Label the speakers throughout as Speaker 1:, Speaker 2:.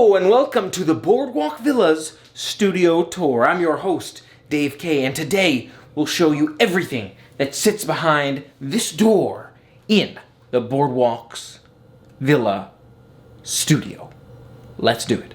Speaker 1: Hello and welcome to the Boardwalk Villa's studio tour. I'm your host, Dave K, and today we'll show you everything that sits behind this door in the Boardwalk's Villa studio. Let's do it.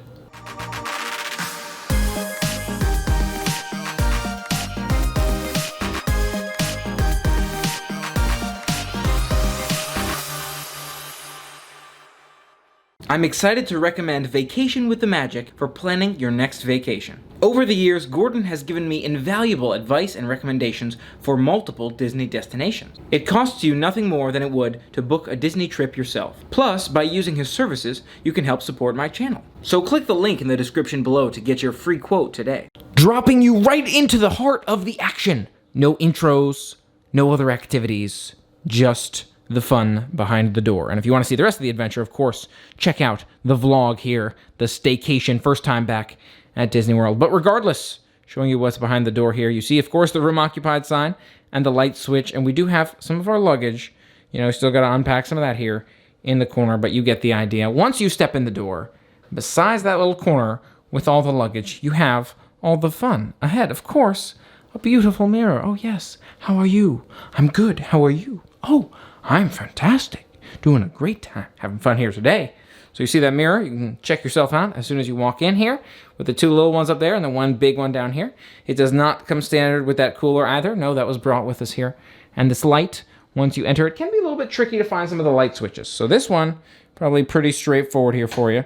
Speaker 1: I'm excited to recommend Vacation with the Magic for planning your next vacation. Over the years, Gordon has given me invaluable advice and recommendations for multiple Disney destinations. It costs you nothing more than it would to book a Disney trip yourself. Plus, by using his services, you can help support my channel. So click the link in the description below to get your free quote today. Dropping you right into the heart of the action. No intros, no other activities, just the fun behind the door. And if you want to see the rest of the adventure, of course, check out the vlog here, the staycation, first time back at Disney World. But regardless, showing you what's behind the door here, you see, of course, the room occupied sign and the light switch, and we do have some of our luggage. You know, still got to unpack some of that here in the corner, but you get the idea. Once you step in the door, besides that little corner with all the luggage, you have all the fun ahead. Of course, a beautiful mirror. Oh, yes. How are you? I'm good. How are you? Oh, I'm fantastic. Doing a great time. Having fun here today. So you see that mirror? You can check yourself out as soon as you walk in here with the two little ones up there and the one big one down here. It does not come standard with that cooler either. No, that was brought with us here. And this light, once you enter it, can be a little bit tricky to find some of the light switches. So this one, probably pretty straightforward here for you.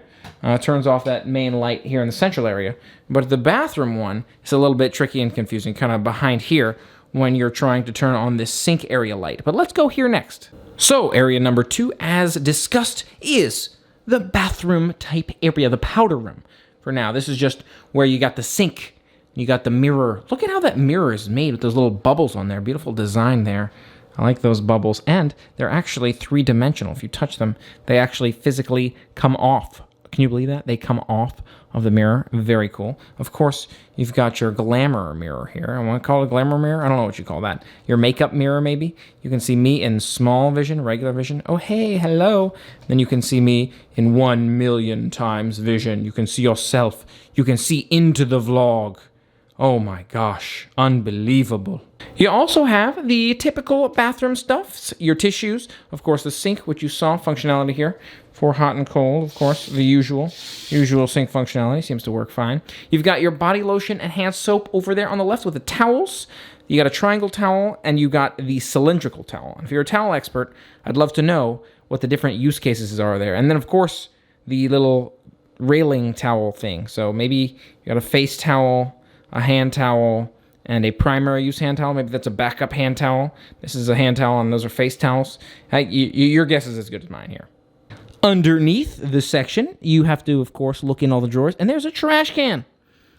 Speaker 1: Turns off that main light here in the central area. But the bathroom one is a little bit tricky and confusing, kind of behind here, when you're trying to turn on this sink area light. But let's go here next. So area number 2, as discussed, is the bathroom type area, the powder room. For now, this is just where you got the sink, you got the mirror. Look at how that mirror is made with those little bubbles on there. Beautiful design there. I like those bubbles. And they're actually three-dimensional. If you touch them, they actually physically come off. Can you believe that? They come off of the mirror. Very cool. Of course, you've got your glamour mirror here. I want to call it a glamour mirror. I don't know what you call that. Your makeup mirror, maybe. You can see me in small vision, regular vision. Oh, hey, hello. Then you can see me in 1,000,000 times vision. You can see yourself. You can see into the vlog. Oh my gosh, unbelievable. You also have the typical bathroom stuff, your tissues, of course the sink, which you saw functionality here for hot and cold, of course, the usual sink functionality seems to work fine. You've got your body lotion and hand soap over there on the left with the towels. You got a triangle towel and you got the cylindrical towel. And if you're a towel expert, I'd love to know what the different use cases are there. And then of course, the little railing towel thing. So maybe you got a face towel, a hand towel, and a primary use hand towel. Maybe that's a backup hand towel. This is a hand towel, and those are face towels. Your guess is as good as mine here. Underneath this section, you have to, of course, look in all the drawers, and there's a trash can.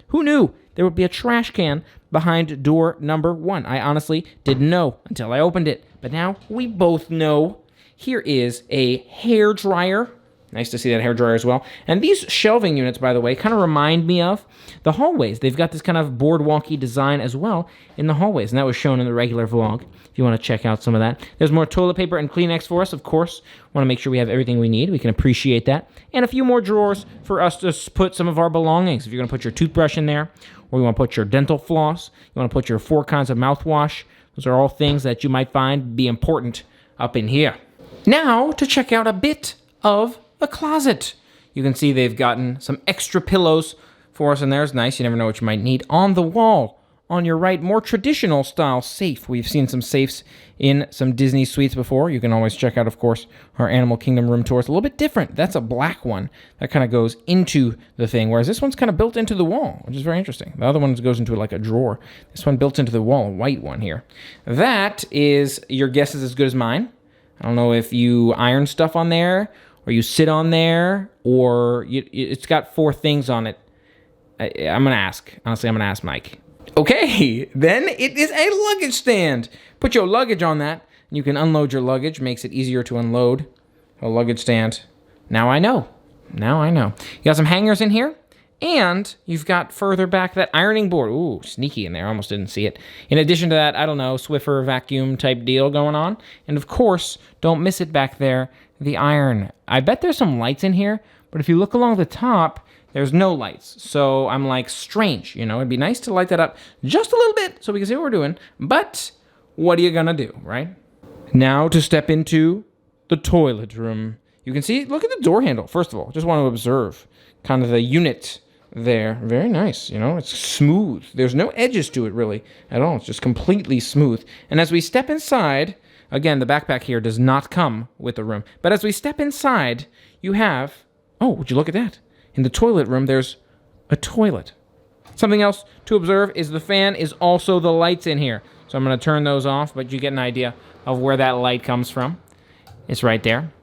Speaker 1: Who knew there would be a trash can behind door number 1? I honestly didn't know until I opened it, but now we both know. Here is a hair dryer. Nice to see that hairdryer as well. And these shelving units, by the way, kind of remind me of the hallways. They've got this kind of boardwalky design as well in the hallways, and that was shown in the regular vlog, if you want to check out some of that. There's more toilet paper and Kleenex for us, of course. Want to make sure we have everything we need. We can appreciate that. And a few more drawers for us to put some of our belongings. If you're going to put your toothbrush in there, or you want to put your dental floss, you want to put your 4 kinds of mouthwash, those are all things that you might find be important up in here. Now, to check out a bit of the closet. You can see they've gotten some extra pillows for us in there. It's nice. You never know what you might need. On the wall, on your right, more traditional style safe. We've seen some safes in some Disney suites before. You can always check out, of course, our Animal Kingdom room tour. It's a little bit different. That's a black one that kind of goes into the thing, whereas this one's kind of built into the wall, which is very interesting. The other one goes into like a drawer. This one built into the wall, a white one here. That is, your guess is as good as mine. I don't know if you iron stuff on there, or you sit on there, or it's got 4 things on it. I'm going to ask. Honestly, I'm going to ask Mike. Okay, then it is a luggage stand. Put your luggage on that, and you can unload your luggage. Makes it easier to unload a luggage stand. Now I know. You got some hangers in here, and you've got further back that ironing board. Ooh, sneaky in there. Almost didn't see it. In addition to that, I don't know, Swiffer vacuum type deal going on. And of course, don't miss it back there, the iron. I bet there's some lights in here,
Speaker 2: But if you look along the top, there's no lights. So I'm like, strange, you know? It'd be nice to light that up just a little bit so we can see what we're doing. But what are you gonna do, right? Now to step into the toilet room. You can see, look at the door handle, first of all. Just want to observe kind of the unit there. Very nice, you know, it's smooth. There's no edges to it really at all. It's just completely smooth. And as we step inside, again, the backpack here does not come with the room. But as we step inside, you have, oh, would you look at that? In the toilet room, there's a toilet. Something else to observe is the fan is also the lights in here. So I'm going to turn those off, but you get an idea of where that light comes from. It's right there.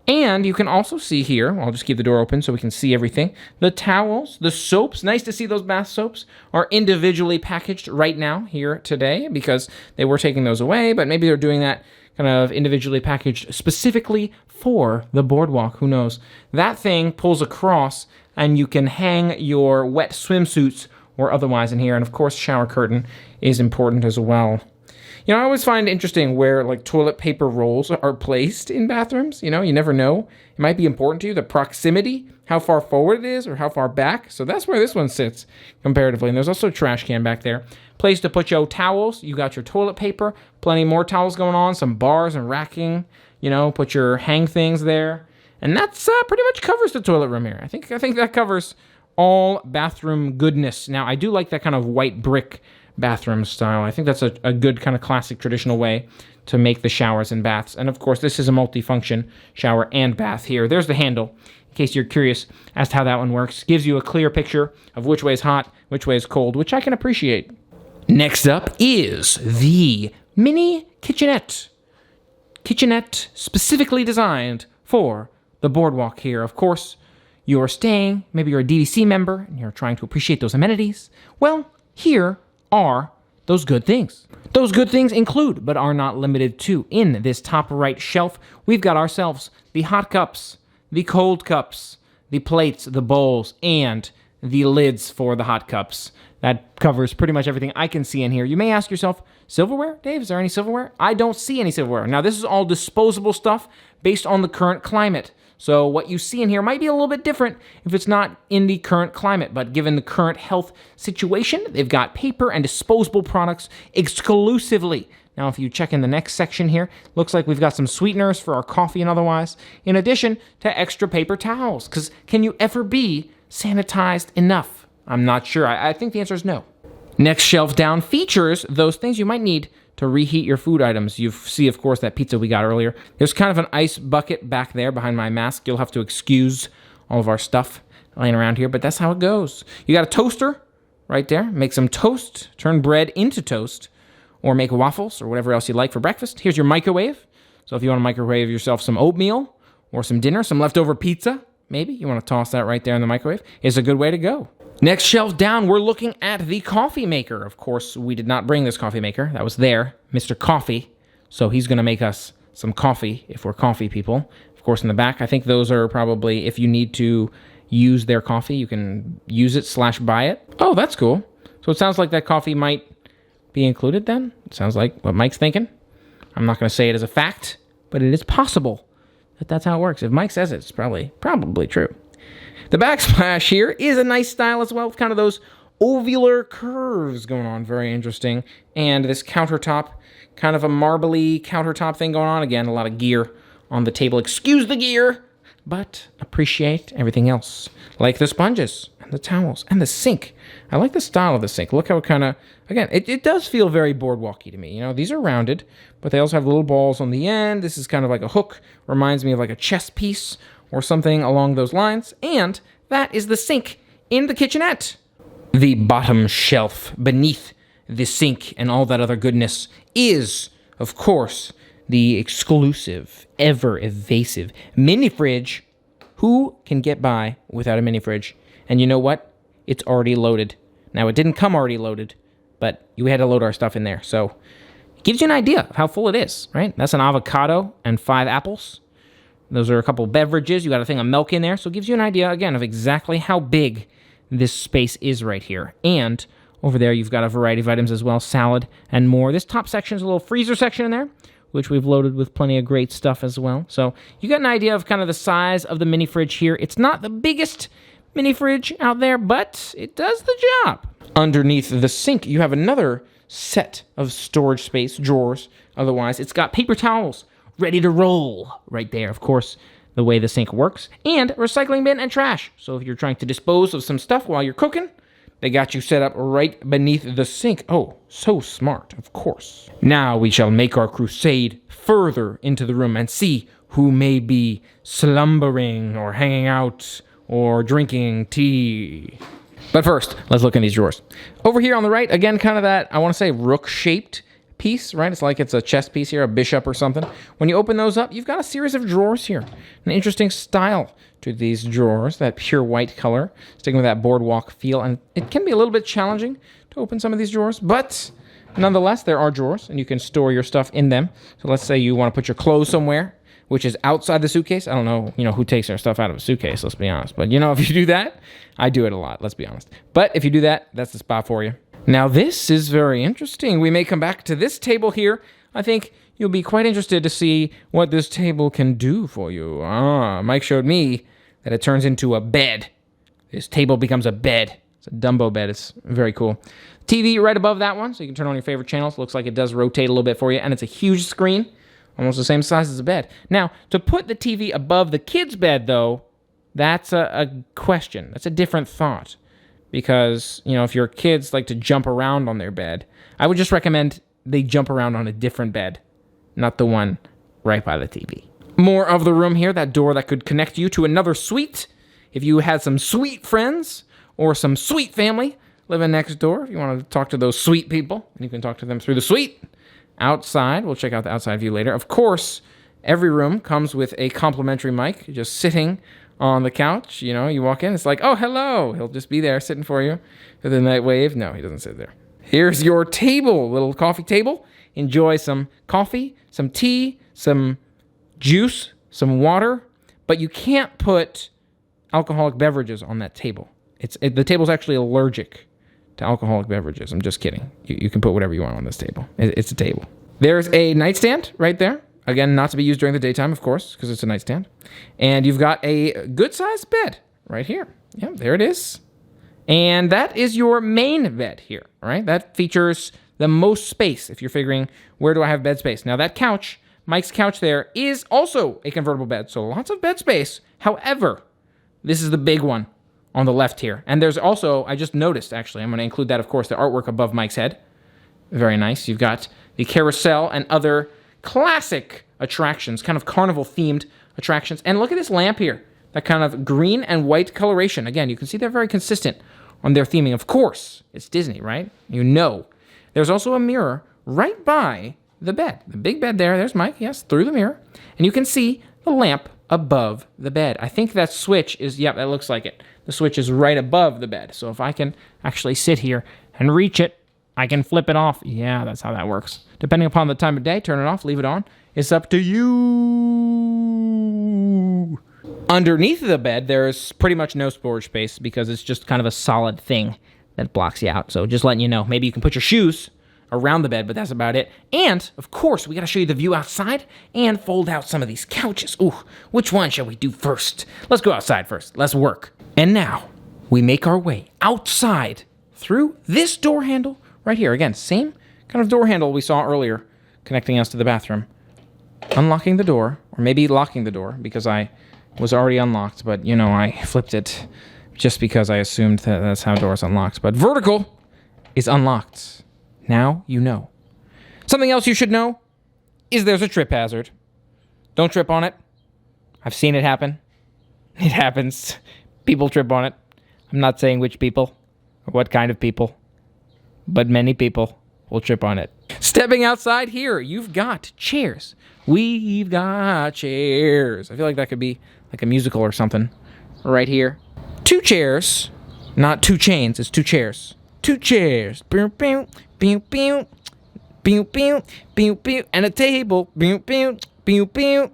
Speaker 2: And you can also see here, I'll just keep the door open so we can see everything, the towels, the soaps, nice to see those bath soaps, are individually packaged right now here today because they were taking those away, but maybe they're doing that kind of individually packaged specifically for the boardwalk, who knows. That thing pulls across and you can hang your wet swimsuits or otherwise in here, and of course shower curtain is important as well. You know, I always find interesting where, like, toilet paper rolls are placed in bathrooms. You know, you never know. It might be important to you, the proximity, how far forward it is or how far back. So that's where this one sits comparatively. And there's also a trash can back there. Place to put your towels. You got your toilet paper. Plenty more towels going on. Some bars and racking. You know, put your hang things there. And that's pretty much covers the toilet room here. I think that covers all bathroom goodness. Now, I do like that kind of white brick bathroom style. I think that's a good kind of classic traditional way to make the showers and baths. And of course, this is a multifunction shower and bath here. There's the handle, in case you're curious as to how that one works. Gives you a clear picture of which way is hot, which way is cold, which I can appreciate. Next up is the mini kitchenette. Kitchenette specifically designed for the boardwalk here. Of course, you're staying, maybe you're a DVC member, and you're trying to appreciate those amenities. Well, here are those good things. Those good things include, but are not limited to, in this top right shelf, we've got ourselves the hot cups, the cold cups, the plates, the bowls, and the lids for the hot cups. That covers pretty much everything I can see in here. You may ask yourself, silverware? Dave, is there any silverware? I don't see any silverware. Now, this is all disposable stuff based on the current climate. So what you see in here might be a little bit different if it's not in the current climate, but given the current health situation, they've got paper and disposable products exclusively. Now, if you check in the next section here, looks like we've got some sweeteners for our coffee and otherwise, in addition to extra paper towels, because can you ever be sanitized enough? I'm not sure. I think the answer is no. Next shelf down features those things you might need to reheat your food items. You see, of course, that pizza we got earlier. There's kind of an ice bucket back there behind my mask. You'll have to excuse all of our stuff laying around here, but that's how it goes. You got a toaster right there. Make some toast, turn bread into toast, or make waffles or whatever else you like for breakfast. Here's your microwave. So if you want to microwave yourself some oatmeal or some dinner, some leftover pizza, maybe you want to toss that right there in the microwave, is a good way to go. Next shelf down, we're looking at the coffee maker. Of course, we did not bring this coffee maker. That was there, Mr. Coffee. So he's going to make us some coffee if we're coffee people. Of course, in the back, I think those are probably, if you need to use their coffee, you can use it / buy it. Oh, that's cool. So it sounds like that coffee might be included then. It sounds like what Mike's thinking. I'm not going to say it as a fact, but it is possible that that's how it works. If Mike says it, it's probably true. The backsplash here is a nice style as well, with kind of those ovular curves going on. Very interesting. And this countertop, kind of a marbly countertop thing going on. Again, a lot of gear on the table. Excuse the gear, but appreciate everything else. Like the sponges and the towels and the sink. I like the style of the sink. Look how it kind of, again, it does feel very boardwalky to me. You know, these are rounded, but they also have little balls on the end. This is kind of like a hook. Reminds me of like a chess piece or something along those lines. And that is the sink in the kitchenette. The bottom shelf beneath the sink and all that other goodness is, of course, the exclusive, ever-evasive mini fridge. Who can get by without a mini fridge? And you know what? It's already loaded. Now, it didn't come already loaded, but you had to load our stuff in there. So it gives you an idea of how full it is, right? That's an avocado and 5 apples. Those are a couple beverages. You got a thing of milk in there. So it gives you an idea, again, of exactly how big this space is right here. And over there, you've got a variety of items as well, salad and more. This top section is a little freezer section in there which we've loaded with plenty of great stuff as well. So you got an idea of kind of the size of the mini fridge here. It's not the biggest mini fridge out there, but it does the job. Underneath the sink, you have another set of storage space, drawers. Otherwise, it's got paper towels ready to roll right there. Of course, the way the sink works, and a recycling bin and trash. So if you're trying to dispose of some stuff while you're cooking, they got you set up right beneath the sink. Oh, so smart, of course. Now we shall make our crusade further into the room and see who may be slumbering or hanging out or drinking tea. But first, let's look in these drawers. Over here on the right, again, kind of that, I want to say, rook-shaped piece, right? It's like it's a chess piece here, a bishop or something. When you open those up, you've got a series of drawers here. An interesting style to these drawers, that pure white color, sticking with that boardwalk feel. And it can be a little bit challenging to open some of these drawers, but nonetheless, there are drawers, and you can store your stuff in them. So let's say you want to put your clothes somewhere, which is outside the suitcase. I don't know, who takes their stuff out of a suitcase, let's be honest. But, if you do that, I do it a lot, let's be honest. But if you do that, that's the spot for you. Now, this is very interesting. We may come back to this table here. I think you'll be quite interested to see what this table can do for you. Mike showed me that it turns into a bed. This table becomes a bed. It's a Dumbo bed. It's very cool. TV right above that one, so you can turn on your favorite channels. Looks like it does rotate a little bit for you, and it's a huge screen, almost the same size as a bed. Now, to put the TV above the kid's bed, though, that's a question. That's a different thought. Because, if your kids like to jump around on their bed, I would just recommend they jump around on a different bed, not the one right by the TV. More of the room here, that door that could connect you to another suite. If you had some sweet friends or some sweet family living next door, if you want to talk to those sweet people, you can talk to them through the suite. Outside, we'll check out the outside view later. Of course, every room comes with a complimentary mic, just sitting on the couch. You walk in, it's like, oh, hello. He'll just be there sitting for you with a night wave. No, he doesn't sit there. Here's your table, little coffee table. Enjoy some coffee, some tea, some juice, some water, but you can't put alcoholic beverages on that table. The table's actually allergic to alcoholic beverages. I'm just kidding. You can put whatever you want on this table. It's a table. There's a nightstand right there. Again, not to be used during the daytime, of course, because it's a nightstand. And you've got a good-sized bed right here. Yeah, there it is. And that is your main bed here, right? That features the most space if you're figuring, where do I have bed space? Now, that couch, Mike's couch there, is also a convertible bed, so lots of bed space. However, this is the big one on the left here. And there's also, I just noticed, actually, I'm going to include that, of course, the artwork above Mike's head. Very nice. You've got the carousel and other classic attractions, kind of carnival-themed attractions. And look at this lamp here, that kind of green and white coloration. Again, you can see they're very consistent on their theming. Of course, it's Disney, right? There's also a mirror right by the bed. The big bed there's Mike, yes, through the mirror. And you can see the lamp above the bed. I think that switch is, that looks like it. The switch is right above the bed. So if I can actually sit here and reach it, I can flip it off. Yeah, that's how that works. Depending upon the time of day, turn it off, leave it on. It's up to you. Underneath the bed, there's pretty much no storage space because it's just kind of a solid thing that blocks you out. So just letting you know, maybe you can put your shoes around the bed, but that's about it. And, of course, we got to show you the view outside and fold out some of these couches. Ooh, which one shall we do first? Let's go outside first. Let's work. And now, we make our way outside through this door handle right here. Again, same kind of door handle we saw earlier connecting us to the bathroom. Unlocking the door, or maybe locking the door because I was already unlocked, but, I flipped it just because I assumed that that's how doors unlocked. But vertical is unlocked. Now you know. Something else you should know is there's a trip hazard. Don't trip on it. I've seen it happen. It happens. People trip on it. I'm not saying which people or what kind of people, but many people will trip on it. Stepping outside here, you've got chairs. We've got chairs. I feel like that could be like a musical or something right here. 2 chairs, not 2 chains, it's 2 chairs. 2 chairs. Pew, pew, pew, pew, pew, pew, pew, pew, and a table. Pew, pew, pew, pew,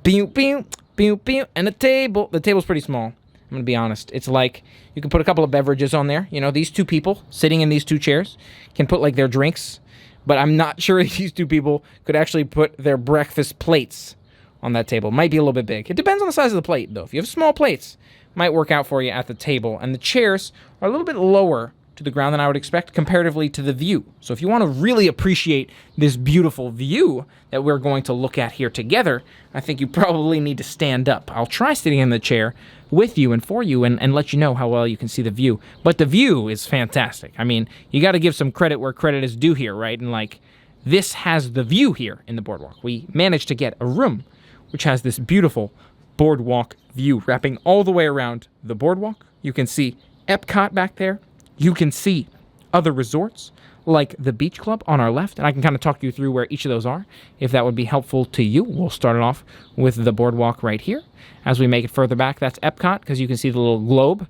Speaker 2: pew, pew, pew, pew, and a table. The table's pretty small. I'm going to be honest. It's like you can put a couple of beverages on there. These 2 people sitting in these 2 chairs can put like their drinks but I'm not sure these two people could actually put their breakfast plates on that table. Might be a little bit big. It depends on the size of the plate, though. If you have small plates, it might work out for you at the table. And the chairs are a little bit lower to the ground than I would expect comparatively to the view. So if you want to really appreciate this beautiful view that we're going to look at here together, I think you probably need to stand up. I'll try sitting in the chair with you and for you and let you know how well you can see the view. But the view is fantastic. I mean, you got to give some credit where credit is due here, right? And like, this has the view here in the Boardwalk. We managed to get a room which has this beautiful Boardwalk view wrapping all the way around the Boardwalk. You can see Epcot back there. You can see other resorts like the Beach Club on our left, and I can kind of talk you through where each of those are, if that would be helpful to you. We'll start it off with the Boardwalk right here. As we make it further back, that's Epcot, because you can see the little globe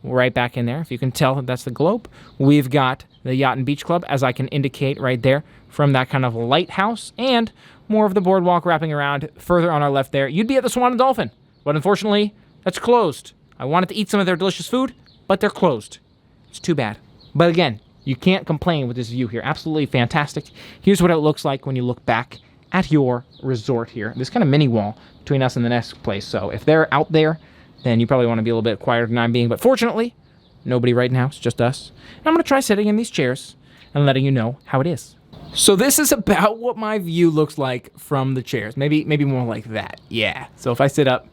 Speaker 2: right back in there. If you can tell that that's the globe. We've got the Yacht and Beach Club, as I can indicate right there, from that kind of lighthouse, and more of the Boardwalk wrapping around further on our left there. You'd be at the Swan and Dolphin, but unfortunately, that's closed. I wanted to eat some of their delicious food, but they're closed. It's too bad. But again, you can't complain with this view here. Absolutely fantastic. Here's what it looks like when you look back at your resort here. This kind of mini wall between us and the next place. So if they're out there, then you probably want to be a little bit quieter than I'm being. But fortunately, nobody right now. It's just us. And I'm going to try sitting in these chairs and letting you know how it is. So this is about what my view looks like from the chairs. Maybe more like that. Yeah. So if I sit up,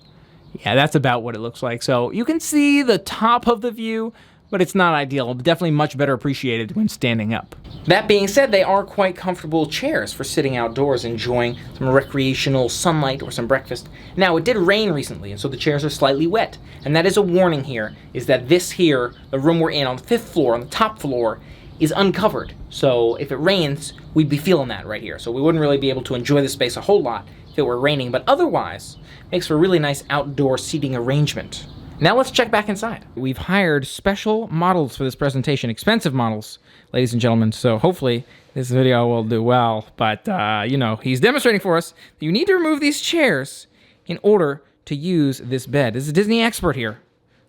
Speaker 2: yeah, that's about what it looks like. So you can see the top of the view, but it's not ideal. Definitely much better appreciated when standing up. That being said, they are quite comfortable chairs for sitting outdoors, enjoying some recreational sunlight or some breakfast. Now, it did rain recently, and so the chairs are slightly wet. And that is a warning here, is that this here, the room we're in on the 5th floor, on the top floor, is uncovered. So if it rains, we'd be feeling that right here. So we wouldn't really be able to enjoy the space a whole lot if it were raining, but otherwise, makes for a really nice outdoor seating arrangement. Now let's check back inside. We've hired special models for this presentation, expensive models, ladies and gentlemen, so hopefully this video will do well. But, you know, he's demonstrating for us that you need to remove these chairs in order to use this bed. This is a Disney expert here,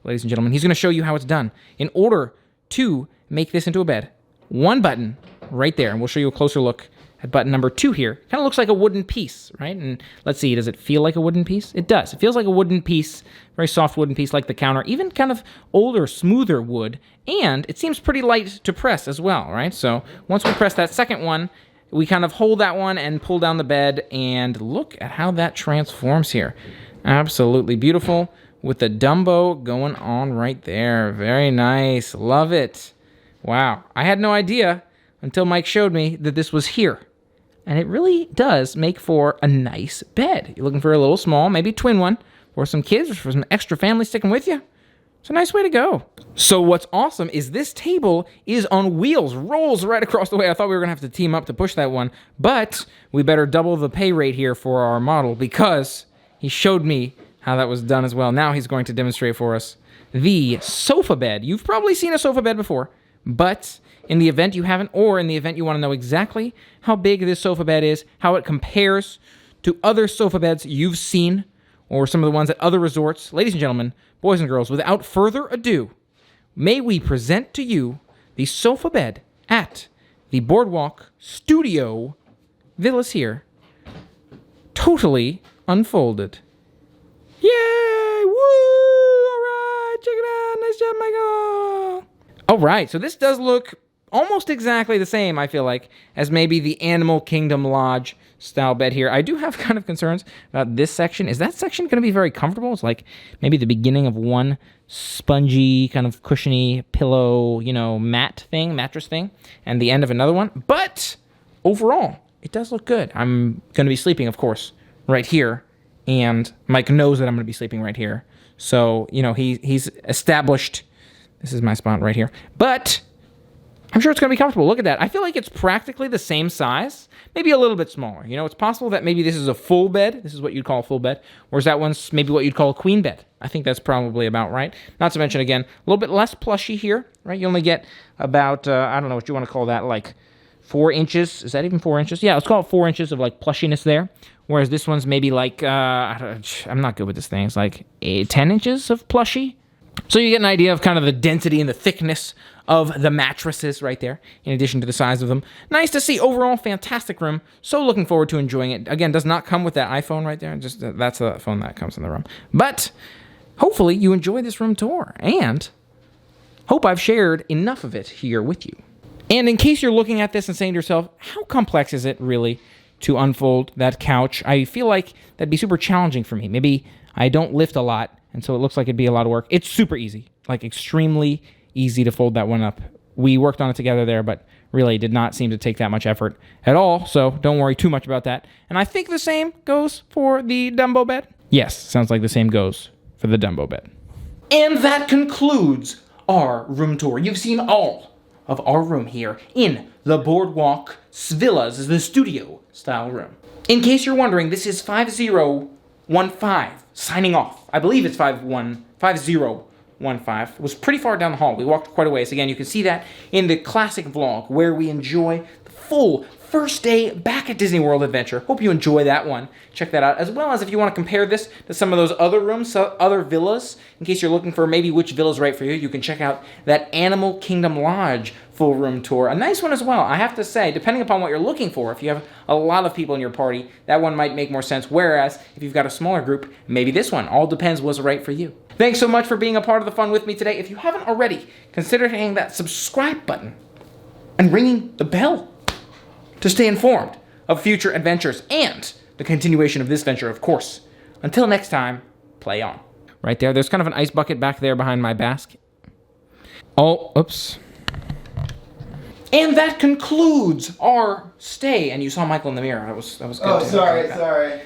Speaker 2: ladies and gentlemen. He's going to show you how it's done. In order to make this into a bed, one button right there, and we'll show you a closer look at button number 2 here. Kind of looks like a wooden piece, right? And let's see, does it feel like a wooden piece? It does. It feels like a wooden piece, very soft wooden piece like the counter, even kind of older, smoother wood, and it seems pretty light to press as well, right? So once we press that second one, we kind of hold that one and pull down the bed, and look at how that transforms here. Absolutely beautiful with the Dumbo going on right there. Very nice. Love it. Wow. I had no idea until Mike showed me that this was here. And it really does make for a nice bed. You're looking for a little small, maybe twin one, for some kids or for some extra family sticking with you. It's a nice way to go. So what's awesome is this table is on wheels, rolls right across the way. I thought we were going to have to team up to push that one, but we better double the pay rate here for our model because he showed me how that was done as well. Now he's going to demonstrate for us the sofa bed. You've probably seen a sofa bed before, but in the event you haven't, or in the event you want to know exactly how big this sofa bed is, how it compares to other sofa beds you've seen, or some of the ones at other resorts, ladies and gentlemen, boys and girls, without further ado, may we present to you the sofa bed at the Boardwalk Studio Villas here, totally unfolded. Yay! Woo! All right, check it out. Nice job, Michael. All right, so this does look almost exactly the same, I feel like, as maybe the Animal Kingdom Lodge style bed here. I do have kind of concerns about this section. Is that section going to be very comfortable? It's like maybe the beginning of one spongy, kind of cushiony pillow, you know, mattress thing, and the end of another one. But overall, it does look good. I'm going to be sleeping, of course, right here, and Mike knows that I'm going to be sleeping right here. So, you know, he's established, this is my spot right here, but I'm sure it's going to be comfortable. Look at that. I feel like it's practically the same size, maybe a little bit smaller. You know, it's possible that maybe this is a full bed. This is what you'd call a full bed. Whereas that one's maybe what you'd call a queen bed. I think that's probably about right. Not to mention, again, a little bit less plushy here, right? You only get about, I don't know what you want to call that, like 4 inches. Is that even 4 inches? Yeah, let's call it 4 inches of like plushiness there. Whereas this one's maybe like, I'm not good with this thing. It's like 10 inches of plushy. So you get an idea of kind of the density and the thickness of the mattresses right there, in addition to the size of them. Nice to see. Overall, fantastic room. So looking forward to enjoying it. Again, does not come with that iPhone right there. Just that's the phone that comes in the room. But hopefully you enjoy this room tour, and hope I've shared enough of it here with you. And in case you're looking at this and saying to yourself, how complex is it really to unfold that couch? I feel like that'd be super challenging for me. Maybe I don't lift a lot, and so it looks like it'd be a lot of work. It's super easy, like extremely easy to fold that one up. We worked on it together there, but really did not seem to take that much effort at all, so don't worry too much about that. And I think the same goes for the Dumbo bed. Yes, sounds like the same goes for the Dumbo bed. And that concludes our room tour. You've seen all of our room here in the Boardwalk Villa's, the studio style room. In case you're wondering, this is 5015 signing off. I believe it's 5015. It was pretty far down the hall. We walked quite a ways. Again, you can see that in the classic vlog where we enjoy the full first day back at Disney World Adventure. Hope you enjoy that one. Check that out. As well as if you want to compare this to some of those other rooms, other villas, in case you're looking for maybe which villa's right for you, you can check out that Animal Kingdom Lodge full room tour. A nice one as well. I have to say, depending upon what you're looking for, if you have a lot of people in your party, that one might make more sense. Whereas if you've got a smaller group, maybe this one. All depends what's right for you. Thanks so much for being a part of the fun with me today. If you haven't already, consider hitting that subscribe button and ringing the bell to stay informed of future adventures and the continuation of this venture, of course. Until next time, play on. Right there, there's kind of an ice bucket back there behind my basket. Oh, oops. And that concludes our stay. And you saw Michael in the mirror. That was good.
Speaker 3: Oh, sorry.